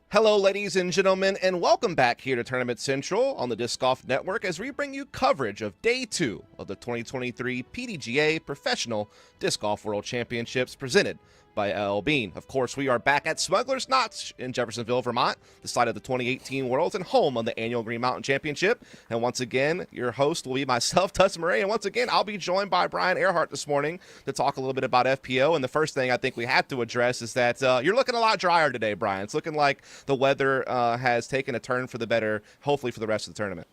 Hello, ladies and gentlemen, and welcome back here to Tournament Central on the Disc Golf Network as we bring you coverage of Day 2 of the 2023 PDGA Professional Disc Golf World Championships presented by L.L.Bean. Of course, we are back at Smuggler's Notch in Jeffersonville, Vermont, the site of the 2018 Worlds and home of the annual Green Mountain Championship. And once again, your host will be myself, Tuss Murray, and once again, I'll be joined by Brian Earhart this morning to talk a little bit about FPO. And the first thing I think we have to address is that you're looking a lot drier today, Brian. It's looking like the weather has taken a turn for the better, hopefully for the rest of the tournament.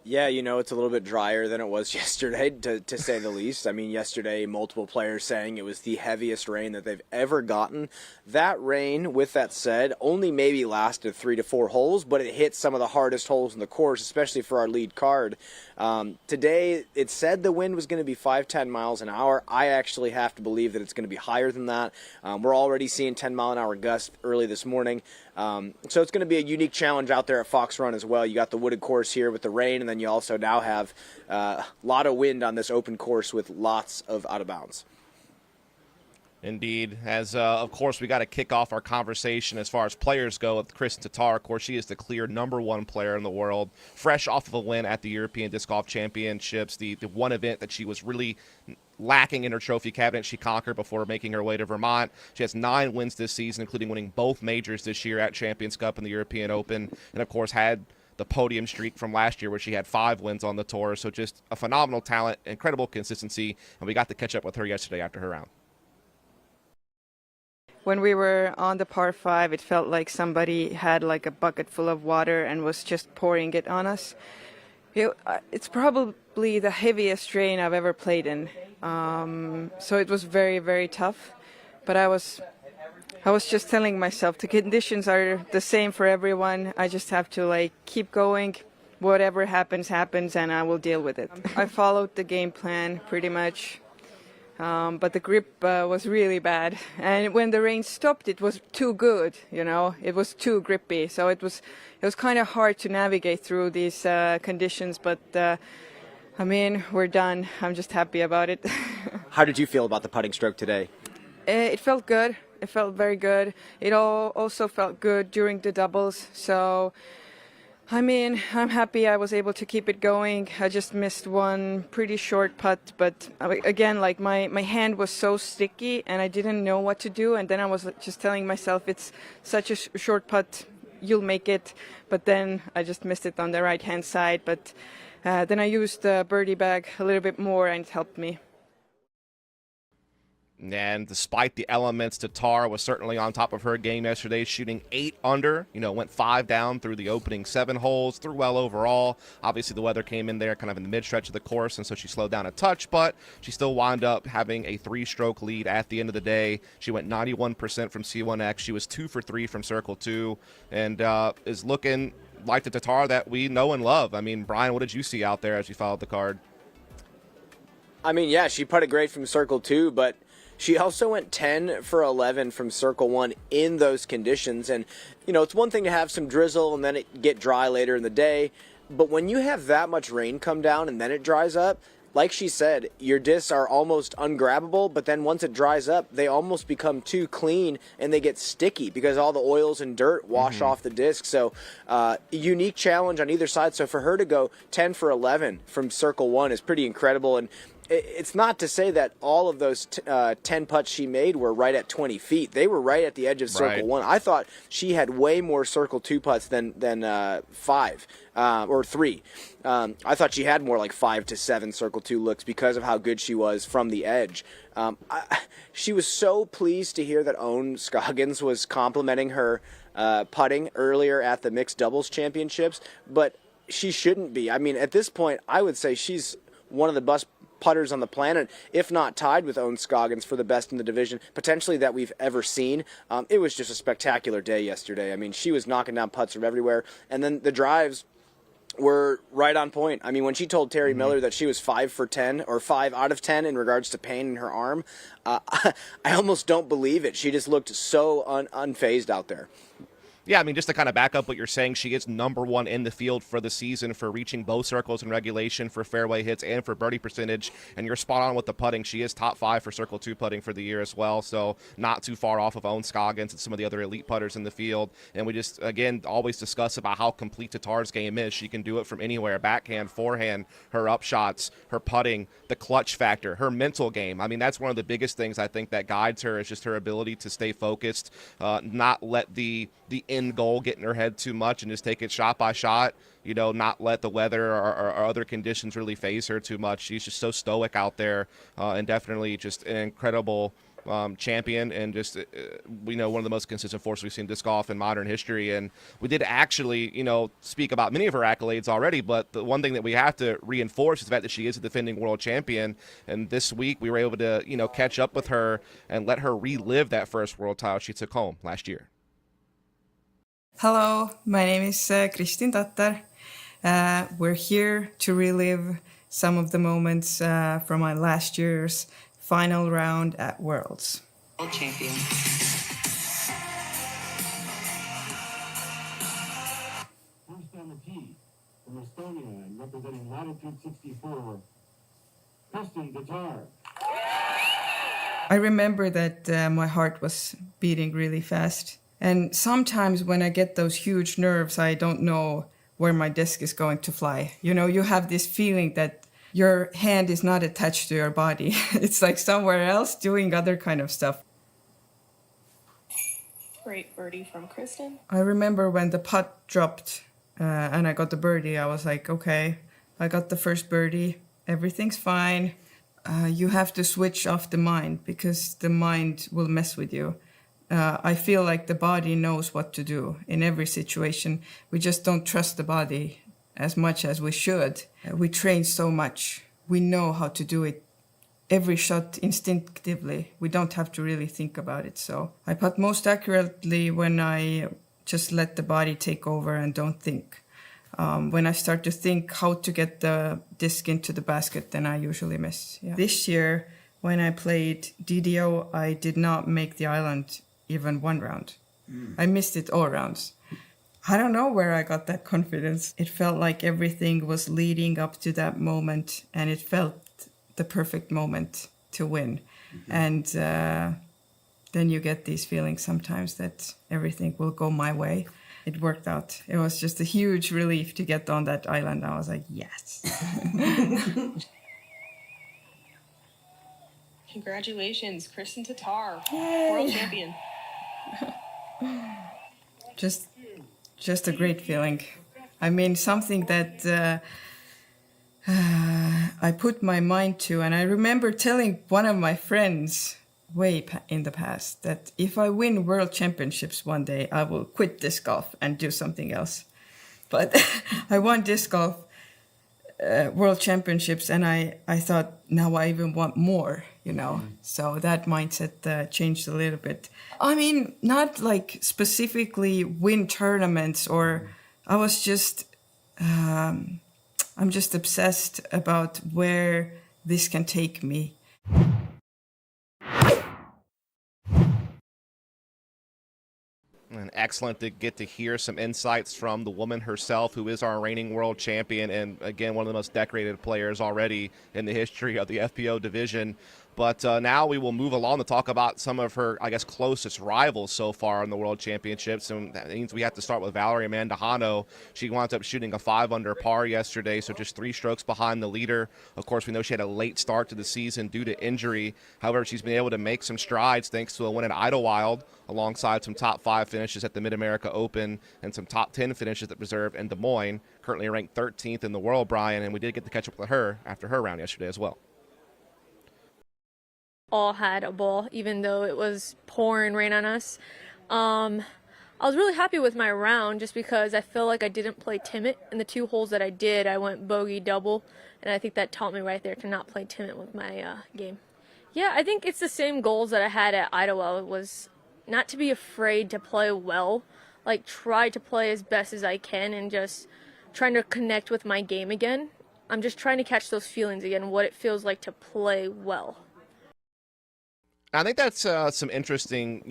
Yeah, it's a little bit drier than it was yesterday, to say the least. I mean, yesterday, multiple players saying it was the heaviest rain that they've ever gotten. That rain, with that said, only maybe lasted 3 to 4 holes, but it hit some of the hardest holes in the course, especially for our lead card. Today, it said the wind was going to be 5-10 miles an hour. I actually have to believe that it's going to be higher than that. We're already seeing 10-mile-an-hour gusts early this morning. So it's going to be a unique challenge out there at Fox Run as well. You got the wooded course here with the rain, and then you also now have a lot of wind on this open course with lots of out of bounds. Indeed. As, of course, we got to kick off our conversation as far as players go with Kristen Tattar. Of course, she is the clear #1 player in the world, fresh off of a win at the European Disc Golf Championships, the one event that she was really lacking in her trophy cabinet. She conquered before making her way to Vermont. She has 9 wins this season, including winning both majors this year at Champions Cup and the European Open, and, of course, had the podium streak from last year where she had 5 wins on the tour. So just a phenomenal talent, incredible consistency, and we got to catch up with her yesterday after her round. When we were on the par 5, it felt like somebody had like a bucket full of water and was just pouring it on us. It's probably the heaviest rain I've ever played in. So it was very, very tough. But I was just telling myself the conditions are the same for everyone. I just have to keep going. Whatever happens, happens, and I will deal with it. I followed the game plan pretty much. But the grip was really bad, and when the rain stopped, it was too good. It was too grippy, so it was kind of hard to navigate through these conditions. But I mean, we're done. I'm just happy about it. How did you feel about the putting stroke today? It felt good. It felt very good. It also felt good during the doubles. So, I mean, I'm happy I was able to keep it going. I just missed one pretty short putt, but again, my hand was so sticky and I didn't know what to do. And then I was just telling myself, it's such a short putt, you'll make it. But then I just missed it on the right-hand side. But then I used the birdie bag a little bit more and it helped me. And despite the elements, Tattar was certainly on top of her game yesterday, shooting 8 under. Went 5 down through the opening 7 holes, threw well overall. Obviously, the weather came in there kind of in the mid-stretch of the course, and so she slowed down a touch, but she still wound up having a 3-stroke lead at the end of the day. She went 91% from C1X. She was 2 for 3 from Circle 2, and is looking like the Tattar that we know and love. I mean, Brian, what did you see out there as you followed the card? I mean, yeah, she putted great from Circle 2, but she also went 10 for 11 from Circle 1 in those conditions. And, it's one thing to have some drizzle and then it get dry later in the day. But when you have that much rain come down and then it dries up, like she said, your discs are almost ungrabbable. But then once it dries up, they almost become too clean and they get sticky because all the oils and dirt wash off the disc. So unique challenge on either side. So for her to go 10 for 11 from Circle 1 is pretty incredible. And it's not to say that all of those 10 putts she made were right at 20 feet. They were right at the edge of Circle 1. I thought she had way more Circle 2 putts than 5 or 3. I thought she had more like 5 to 7 Circle 2 looks because of how good she was from the edge. She was so pleased to hear that Owen Scoggins was complimenting her putting earlier at the Mixed Doubles Championships, but she shouldn't be. I mean, at this point, I would say she's one of the best putters on the planet, if not tied with Owen Scoggins for the best in the division, potentially that we've ever seen. It was just a spectacular day yesterday. I mean, she was knocking down putts from everywhere, and then the drives were right on point. I mean, when she told Terry Miller that she was 5 for 10 or 5 out of 10 in regards to pain in her arm, I almost don't believe it. She just looked so unfazed out there. Yeah, I mean, just to kind of back up what you're saying, she is #1 in the field for the season for reaching both circles in regulation, for fairway hits, and for birdie percentage. And you're spot on with the putting. She is top 5 for Circle 2 putting for the year as well, so not too far off of Owen Scoggins and some of the other elite putters in the field. And we just, again, always discuss about how complete Tattar's game is. She can do it from anywhere, backhand, forehand, her upshots, her putting, the clutch factor, her mental game. I mean, that's one of the biggest things I think that guides her, is just her ability to stay focused, not let the end goal get in her head too much, and just take it shot by shot, not let the weather or other conditions really phase her too much. She's just so stoic out there, and definitely just an incredible champion, and just one of the most consistent forces we've seen in disc golf in modern history. And we did actually speak about many of her accolades already, but the one thing that we have to reinforce is the fact that she is a defending world champion. And this week we were able to catch up with her and let her relive that first world title she took home last year. Hello, my name is Kristen Tattar. We're here to relive some of the moments from my last year's final round at Worlds. World champion. First on the tee, from Estonia and representing latitude 64, Kristen Tattar. I remember that my heart was beating really fast. And sometimes when I get those huge nerves, I don't know where my disc is going to fly. You have this feeling that your hand is not attached to your body. It's like somewhere else doing other kind of stuff. Great birdie from Kristen. I remember when the putt dropped and I got the birdie, I was like, okay, I got the first birdie. Everything's fine. You have to switch off the mind, because the mind will mess with you. I feel like the body knows what to do in every situation. We just don't trust the body as much as we should. We train so much. We know how to do it every shot instinctively. We don't have to really think about it. So I putt most accurately when I just let the body take over and don't think. When I start to think how to get the disc into the basket, then I usually miss. Yeah. This year, when I played DDO, I did not make the island even one round. I missed it all rounds. I don't know where I got that confidence. It felt like everything was leading up to that moment, and it felt the perfect moment to win. And then you get these feelings sometimes that everything will go my way. It worked out. It was just a huge relief to get on that island. I was like, yes. Congratulations, Kristen Tattar, world champion. Just a great feeling. I mean, something that I put my mind to. And I remember telling one of my friends in the past that if I win world championships one day, I will quit disc golf and do something else. But I won disc golf world championships, and I thought, now I even want more, So that mindset changed a little bit. I mean, not like specifically win tournaments, or I was just, I'm just obsessed about where this can take me. And excellent to get to hear some insights from the woman herself, who is our reigning world champion, and again, one of the most decorated players already in the history of the FPO division. But now we will move along to talk about some of her, closest rivals so far in the World Championships. And that means we have to start with Valerie Mandujano. She wound up shooting a 5 under par yesterday, so just 3 strokes behind the leader. Of course, we know she had a late start to the season due to injury. However, she's been able to make some strides thanks to a win at Idlewild, alongside some top 5 finishes at the Mid-America Open and some top 10 finishes at Reserve in Des Moines, currently ranked 13th in the world, Brian. And we did get to catch up with her after her round yesterday as well. All had a ball, even though it was pouring rain on us. I was really happy with my round, just because I feel like I didn't play timid. In the 2 holes that I did, I went bogey double, and I think that taught me right there to not play timid with my game. Yeah, I think it's the same goals that I had at Idlewild. It was not to be afraid to play well, try to play as best as I can, and just trying to connect with my game again. I'm just trying to catch those feelings again, what it feels like to play well. I think that's some interesting,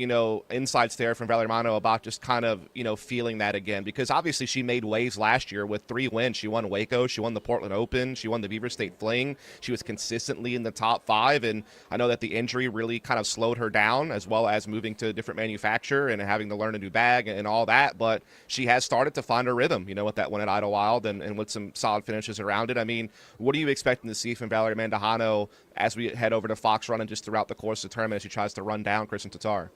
insights there from Valerie Mandujano about just kind of, feeling that again, because obviously she made waves last year with 3 wins. She won Waco, she won the Portland Open, she won the Beaver State Fling. She was consistently in the top 5, and I know that the injury really kind of slowed her down, as well as moving to a different manufacturer and having to learn a new bag and all that, but she has started to find her rhythm, with that win at Idlewild and with some solid finishes around it. I mean, what are you expecting to see from Valerie Mandujano as we head over to Fox Run and just throughout the course of the tournament as she tries to run down Kristen Tattar?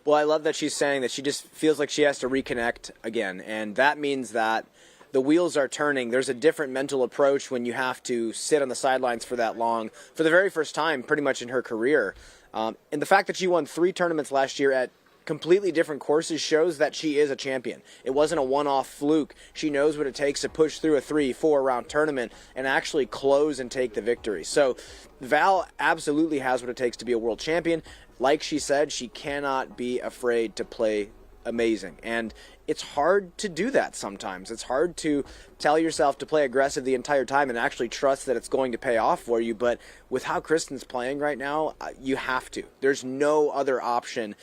Well, I love that she's saying that she just feels like she has to reconnect again, and that means that the wheels are turning. There's a different mental approach when you have to sit on the sidelines for that long, for the very first time pretty much in her career. And the fact that she won 3 tournaments last year at completely different courses shows that she is a champion. It wasn't a one-off fluke. She knows what it takes to push through a 3-4 round tournament and actually close and take the victory. So Val absolutely has what it takes to be a world champion. Like she said, she cannot be afraid to play amazing. And it's hard to do that sometimes. It's hard to tell yourself to play aggressive the entire time and actually trust that it's going to pay off for you. But with how Kristen's playing right now, you have to. There's no other option.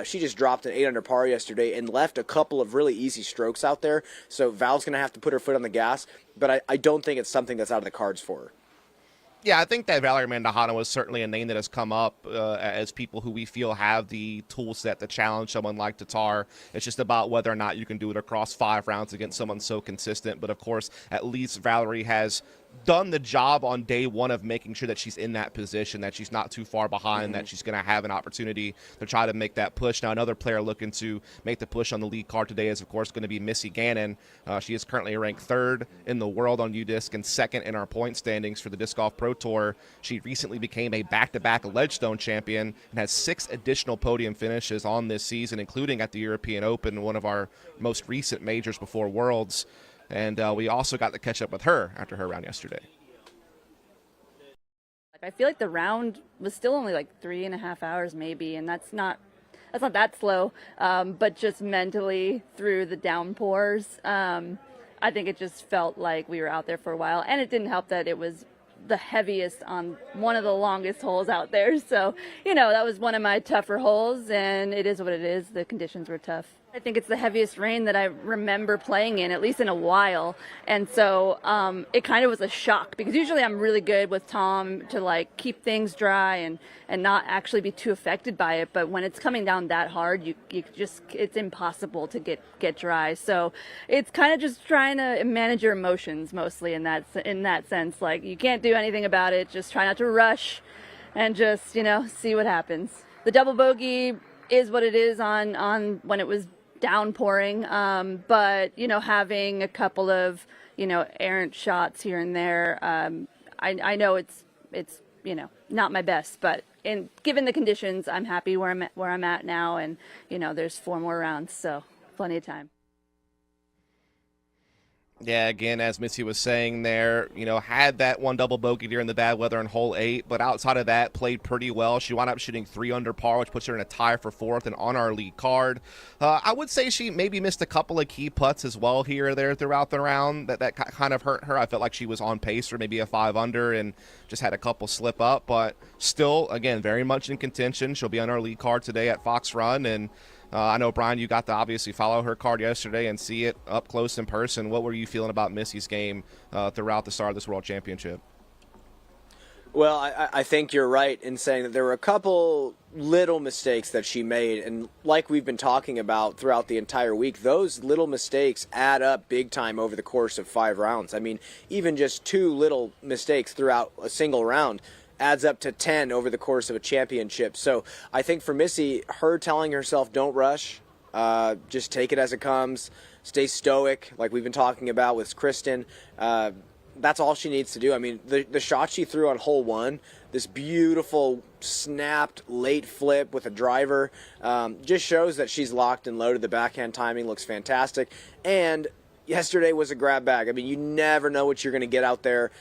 She just dropped an 8 under par yesterday and left a couple of really easy strokes out there. So Val's going to have to put her foot on the gas. But I don't think it's something that's out of the cards for her. Yeah, I think that Valerie Mandujano is certainly a name that has come up as people who we feel have the tool set to challenge someone like Tattar. It's just about whether or not you can do it across 5 rounds against someone so consistent. But, of course, at least Valerie has done the job on day 1 of making sure that she's in that position, that she's not too far behind, that she's going to have an opportunity to try to make that push. Now, another player looking to make the push on the lead card today is, of course, going to be Missy Gannon. She is currently ranked 3rd in the world on UDisc and 2nd in our point standings for the Disc Golf Pro Tour. She recently became a back-to-back Ledgestone champion and has 6 additional podium finishes on this season, including at the European Open, one of our most recent majors before Worlds. And we also got to catch up with her after her round yesterday. I feel like the round was still only like 3.5 hours maybe, and that's not that slow. But just mentally through the downpours, I think it just felt like we were out there for a while, and it didn't help that it was the heaviest on one of the longest holes out there. So, that was one of my tougher holes, and it is what it is. The conditions were tough. I think it's the heaviest rain that I remember playing in, at least in a while. And so it kind of was a shock, because usually I'm really good with Tom to keep things dry and not actually be too affected by it. But when it's coming down that hard, you just, it's impossible to get dry. So it's kind of just trying to manage your emotions mostly in that sense. You can't do anything about it. Just try not to rush and just, see what happens. The double bogey is what it is on when it was downpouring, but having a couple of errant shots here and there, I know it's not my best, but given the conditions, I'm happy where I'm at now, and there's 4 more rounds, so plenty of time. Yeah, again, as Missy was saying there, had that one double bogey during the bad weather in hole 8, but outside of that, played pretty well. She wound up shooting 3 under par, which puts her in a tie for 4th and on our lead card. I would say she maybe missed a couple of key putts as well here or there throughout the round that kind of hurt her. I felt like she was on pace for maybe a 5 under and just had a couple slip up, but still, again, very much in contention. She'll be on our lead card today at Fox Run, and I know, Brian, you got to obviously follow her card yesterday and see it up close in person. What were you feeling about Missy's game throughout the start of this World Championship? Well, I think you're right in saying that there were a couple little mistakes that she made, and like we've been talking about throughout the entire week, those little mistakes add up big time over the course of 5 rounds. I mean, even just 2 little mistakes throughout a single round adds up to 10 over the course of a championship. So I think for Missy, her telling herself don't rush, just take it as it comes, stay stoic like we've been talking about with Kristen, that's all she needs to do. I mean, the shot she threw on hole 1, this beautiful snapped late flip with a driver, just shows that she's locked and loaded. The backhand timing looks fantastic, and yesterday was a grab bag. I mean, you never know what you're going to get out there.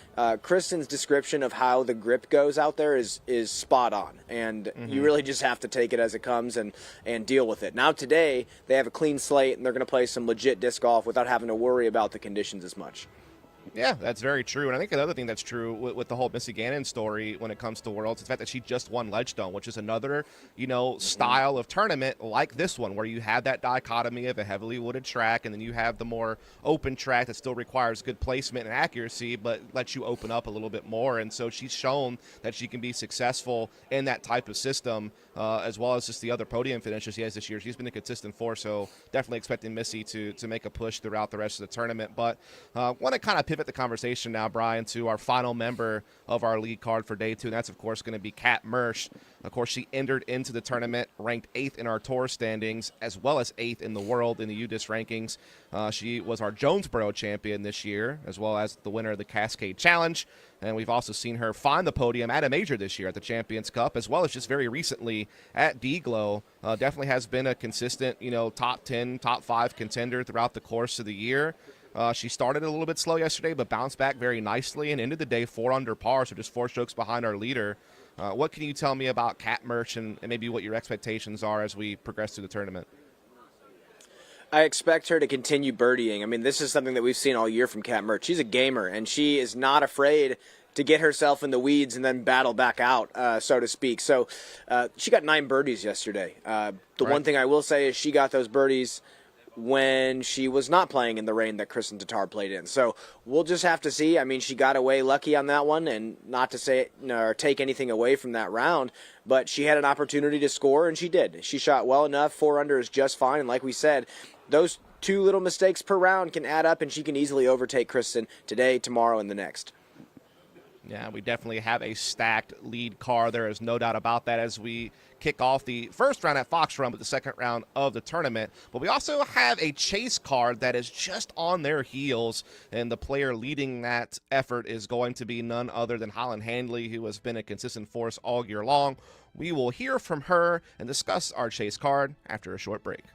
Kristen's description of how the grip goes out there is spot on, and you really just have to take it as it comes and deal with it. Now today, they have a clean slate, and they're going to play some legit disc golf without having to worry about the conditions as much. Yeah, that's very true. And I think another thing that's true with the whole Missy Gannon story when it comes to Worlds is the fact that she just won Ledgestone, which is another, style of tournament like this one, where you have that dichotomy of a heavily wooded track, and then you have the more open track that still requires good placement and accuracy, but lets you open up a little bit more. And so she's shown that she can be successful in that type of system, as well as just the other podium finishes she has this year. She's been a consistent force, so definitely expecting Missy to make a push throughout the rest of the tournament. But want to kind of pivot the conversation now, Brian, to our final member of our lead card for day 2, and that's, of course, going to be Kat Mertsch. Of course, she entered into the tournament ranked 8th in our tour standings, as well as 8th in the world in the UDIS rankings. She was our Jonesboro champion this year, as well as the winner of the Cascade Challenge. And we've also seen her find the podium at a major this year at the Champions Cup, as well as just very recently at D-Glow. Definitely has been a consistent, top 10, top 5 contender throughout the course of the year. She started a little bit slow yesterday, but bounced back very nicely and ended the day 4 under par, so just 4 strokes behind our leader. What can you tell me about Kat Mertsch and maybe what your expectations are as we progress through the tournament? I expect her to continue birdieing. I mean, this is something that we've seen all year from Kat Mertsch. She's a gamer, and she is not afraid to get herself in the weeds and then battle back out, so to speak. So she got 9 birdies yesterday. One thing I will say is she got those birdies when she was not playing in the rain that Kristen Tattar played in. So we'll just have to see. I mean, she got away lucky on that one, and not to say or take anything away from that round, but she had an opportunity to score, and she did. She shot well enough. 4 under is just fine. And like we said, those 2 little mistakes per round can add up, and she can easily overtake Kristen today, tomorrow, and the next. Yeah, we definitely have a stacked lead car. There is no doubt about that as we kick off the first round at Fox Run, but the second round of the tournament. But we also have a chase card that is just on their heels, and the player leading that effort is going to be none other than Holland Handley, who has been a consistent force all year long. We will hear from her and discuss our chase card after a short break.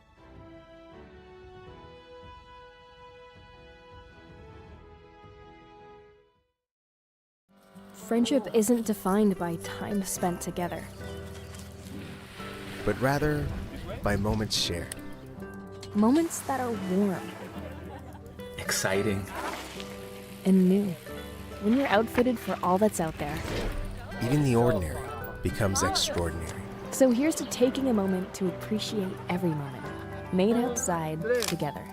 Friendship isn't defined by time spent together, but rather by moments shared. Moments that are warm, exciting, and new. When you're outfitted for all that's out there, even the ordinary becomes extraordinary. So here's to taking a moment to appreciate every moment, made outside together.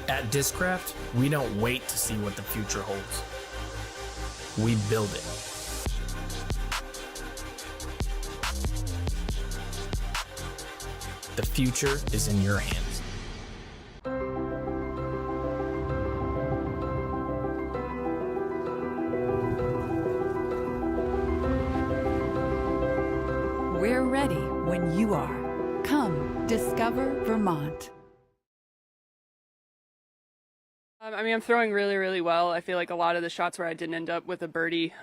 At Discraft, we don't wait to see what the future holds. We build it. The future is in your hands. We're ready when you are. Come, discover Vermont. I'm throwing really, really well. I feel like a lot of the shots where I didn't end up with a birdie,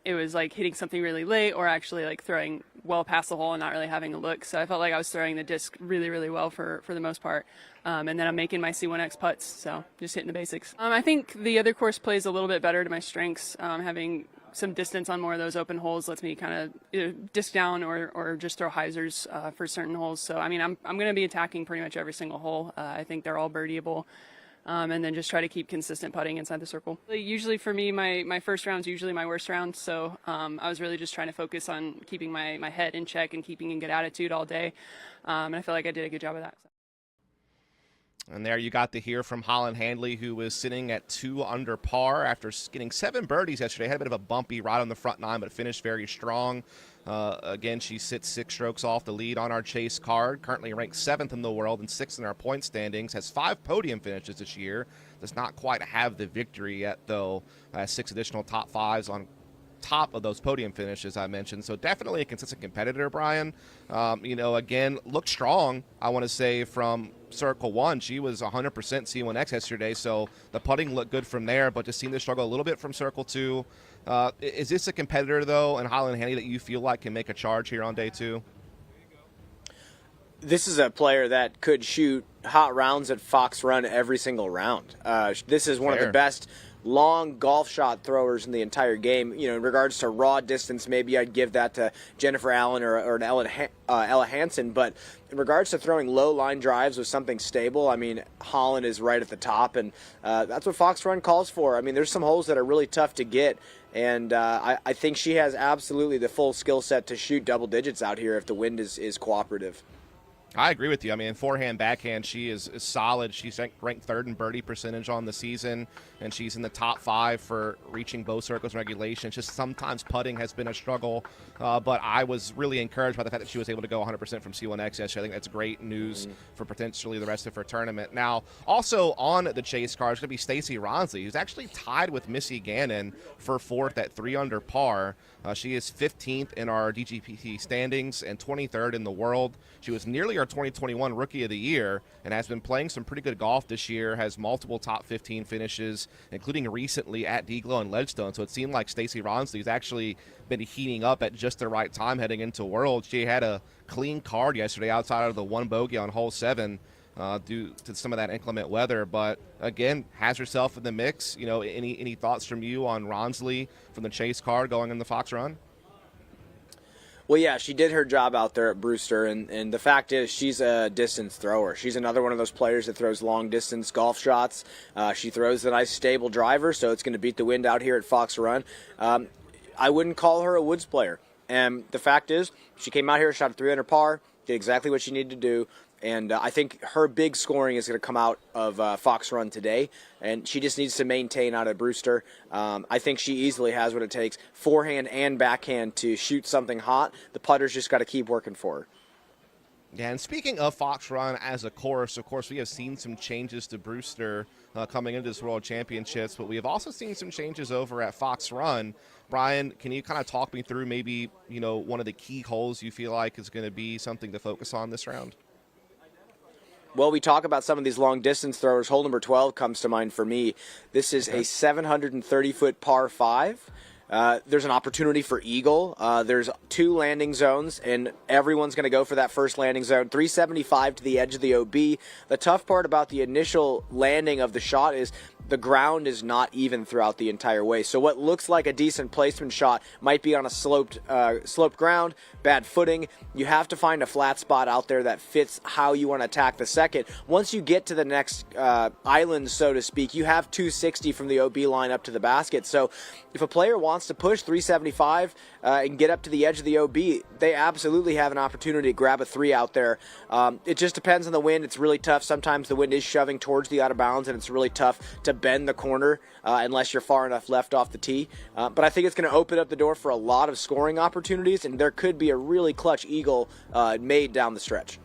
it was like hitting something really late or actually like throwing well past the hole and not really having a look. So I felt like I was throwing the disc really, really well for the most part. And then I'm making my C1X putts, so just hitting the basics. I think the other course plays a little bit better to my strengths. Having some distance on more of those open holes lets me kind of disc down or just throw hyzers for certain holes. So, I mean, I'm going to be attacking pretty much every single hole. I think they're all birdieable. And then just try to keep consistent putting inside the circle. Usually for me, my first round's usually my worst round, so I was really just trying to focus on keeping my head in check and keeping a good attitude all day, and I feel like I did a good job of that. And there you got to hear from Holland Handley, who was sitting at 2 under par after getting 7 birdies yesterday. Had a bit of a bumpy ride on the front 9, but finished very strong. Again, she sits 6 strokes off the lead on our chase card, currently ranked 7th in the world and 6th in our point standings, has 5 podium finishes this year, does not quite have the victory yet, though, has 6 additional top 5s on top of those podium finishes I mentioned. So definitely a consistent competitor, Brian. Again, looked strong, I want to say, from Circle 1. She was 100% C1X yesterday, so the putting looked good from there, but just seemed to struggle a little bit from Circle 2. Is this a competitor, though, in Highland Handy that you feel like can make a charge here on day 2? This is a player that could shoot hot rounds at Fox Run every single round. This is one of the best long golf shot throwers in the entire game. In regards to raw distance, maybe I'd give that to Jennifer Allen or an Ella Hansen. But in regards to throwing low line drives with something stable, I mean, Holland is right at the top, and that's what Fox Run calls for. I mean, there's some holes that are really tough to get, and I think she has absolutely the full skill set to shoot double digits out here if the wind is cooperative. I agree with you. I mean, forehand, backhand, she is solid. She's ranked 3rd in birdie percentage on the season, and she's in the top 5 for reaching both circles in regulation. It's just sometimes putting has been a struggle, but I was really encouraged by the fact that she was able to go 100% from C1X yesterday. I think that's great news for potentially the rest of her tournament. Now, also on the chase card is going to be Stacey Ronsley, who's actually tied with Missy Gannon for 4th at 3 under par. She is 15th in our DGPT standings and 23rd in the world. She was nearly our 2021 Rookie of the Year and has been playing some pretty good golf this year, has multiple top 15 finishes, including recently at Deglow and Ledgestone. So it seemed like Stacey Ronsley's actually been heating up at just the right time heading into World. She had a clean card yesterday outside of the 1 bogey on hole 7 due to some of that inclement weather, but again, has herself in the mix. Any thoughts from you on Ronsley from the chase card going in the Fox Run? Well, yeah, she did her job out there at Brewster, and the fact is she's a distance thrower. She's another one of those players that throws long-distance golf shots. She throws a nice, stable driver, so it's going to beat the wind out here at Fox Run. I wouldn't call her a woods player, and the fact is she came out here, shot a 300 par, did exactly what she needed to do, and I think her big scoring is going to come out of Fox Run today, and she just needs to maintain out of Brewster. I think she easily has what it takes, forehand and backhand, to shoot something hot. The putter's just got to keep working for her. Yeah, and speaking of Fox Run as a course, of course, we have seen some changes to Brewster coming into this World Championships, but we have also seen some changes over at Fox Run. Brian, can you kind of talk me through maybe, one of the key holes you feel like is going to be something to focus on this round? Well, we talk about some of these long-distance throwers. Hole number 12 comes to mind for me. This is a 730-foot par 5. There's an opportunity for eagle. There's 2 landing zones, and everyone's going to go for that first landing zone. 375 to the edge of the OB. The tough part about the initial landing of the shot is the ground is not even throughout the entire way. So what looks like a decent placement shot might be on a sloped ground, bad footing. You have to find a flat spot out there that fits how you want to attack the second. Once you get to the next island, so to speak, you have 260 from the OB line up to the basket. So if a player wants to push 375 and get up to the edge of the OB, they absolutely have an opportunity to grab a 3 out there. It just depends on the wind. It's really tough. Sometimes the wind is shoving towards the out of bounds, and it's really tough to bend the corner unless you're far enough left off the tee. But I think it's going to open up the door for a lot of scoring opportunities, and there could be a really clutch eagle made down the stretch.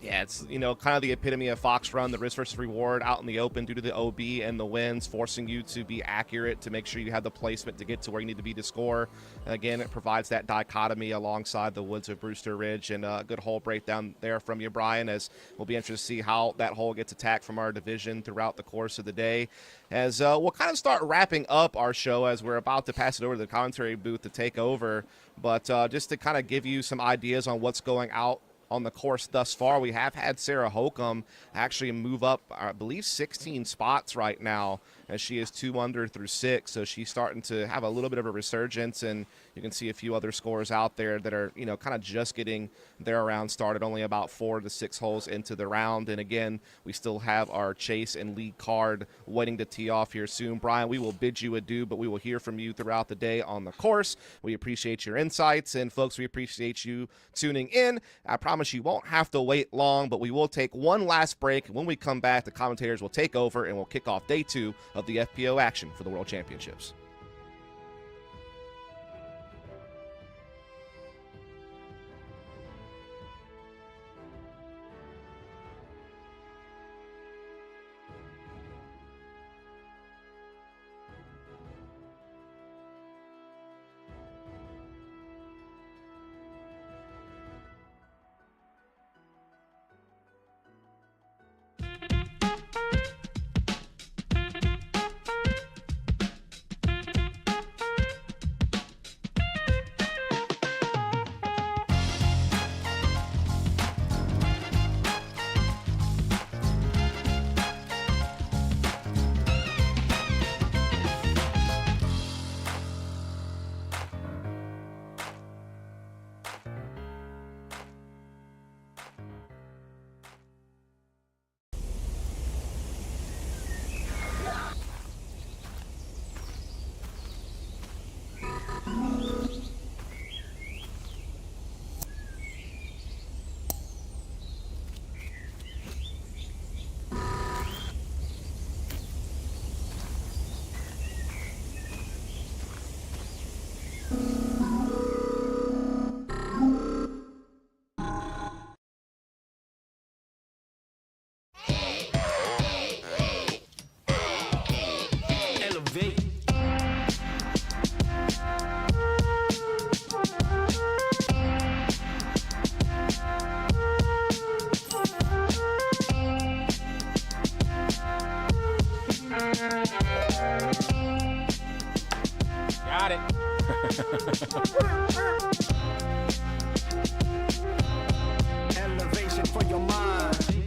Yeah, it's, kind of the epitome of Fox Run, the risk versus reward out in the open due to the OB and the winds, forcing you to be accurate to make sure you have the placement to get to where you need to be to score. Again, it provides that dichotomy alongside the woods of Brewster Ridge, and a good hole breakdown there from you, Brian, as we'll be interested to see how that hole gets attacked from our division throughout the course of the day. As we'll kind of start wrapping up our show as we're about to pass it over to the commentary booth to take over, but just to kind of give you some ideas on what's going out on the course thus far, we have had Sarah Holcomb actually move up, I believe, 16 spots right now, as she is 2 under through 6, so she's starting to have a little bit of a resurgence, and you can see a few other scores out there that are, kind of just getting their round started, only about 4 to 6 holes into the round. And again, we still have our chase and lead card waiting to tee off here soon. Brian, we will bid you adieu, but we will hear from you throughout the day on the course. We appreciate your insights, and folks, we appreciate you tuning in. I promise you won't have to wait long, but we will take one last break. When we come back, the commentators will take over and we'll kick off day 2 of the FPO action for the World Championships. Elevation for your mind.